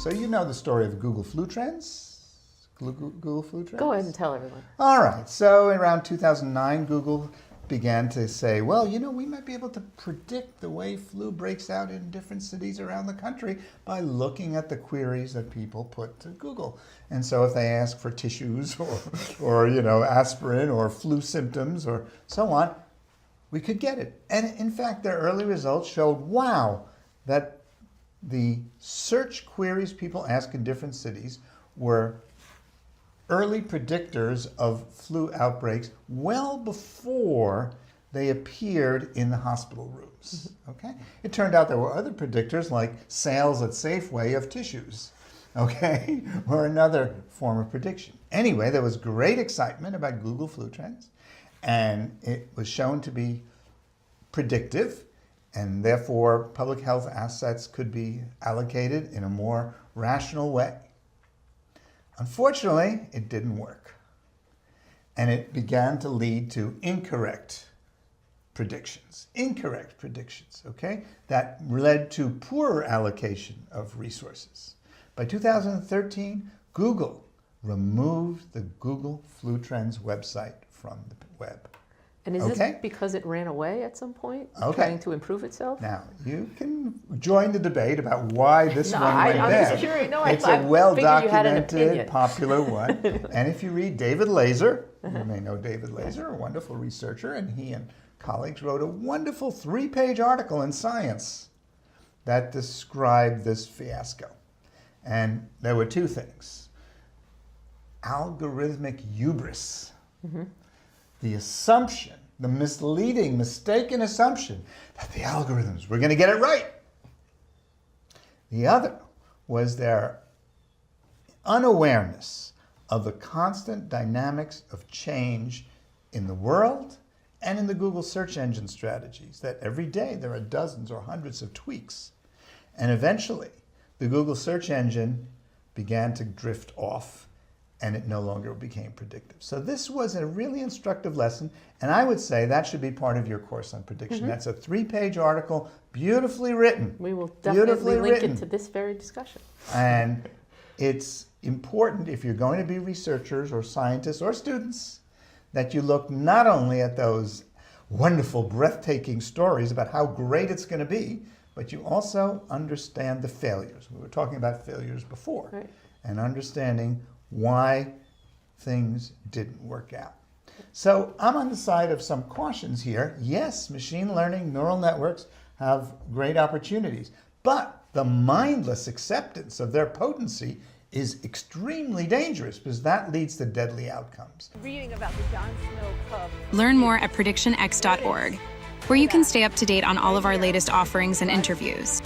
So you know the story of Google flu trends? Google flu trends? Go ahead and tell everyone. All right. So around 2009, Google began to say, well, you know, we might be able to predict the way flu breaks out in different cities around the country by looking at the queries that people put to Google. And so if they ask for tissues or you know, aspirin or flu symptoms or so on, we could get it. And in fact, their early results showed, wow, that the search queries people ask in different cities were early predictors of flu outbreaks well before they appeared in the hospital rooms. Okay? It turned out there were other predictors like sales at Safeway of tissues, okay, or another form of prediction. Anyway, there was great excitement about Google flu trends, and it was shown to be predictive, and therefore public health assets could be allocated in a more rational way. Unfortunately, it didn't work. And it began to lead to incorrect predictions, okay? That led to poorer allocation of resources. By 2013, Google removed the Google Flu Trends website from the web. And is this because it ran away at some point, trying to improve itself? Now, you can join the debate about why this one went I'm there. just curious. No, it's I a well-documented, opinion. popular one. And if you read David Laser, you may know David Laser, a wonderful researcher, and he and colleagues wrote a wonderful 3-page article in Science that described this fiasco. And there were two things. Algorithmic hubris. The assumption, the misleading, mistaken assumption that the algorithms were going to get it right. The other was their unawareness of the constant dynamics of change in the world and in the Google search engine strategies, that every day there are dozens or hundreds of tweaks. And eventually, the Google search engine began to drift off, and it no longer became predictive. So this was a really instructive lesson, and I would say that should be part of your course on prediction. That's a 3-page article, beautifully written. We will definitely link it to this very discussion. And it's important, if you're going to be researchers or scientists or students, that you look not only at those wonderful, breathtaking stories about how great it's going to be, but you also understand the failures. We were talking about failures before, and understanding why things didn't work out. So I'm on the side of some cautions here. Yes, machine learning, neural networks have great opportunities, but the mindless acceptance of their potency is extremely dangerous because that leads to deadly outcomes. Reading about the John Snow Cub. Learn more at predictionx.org, where you can stay up to date on all of our latest offerings and interviews.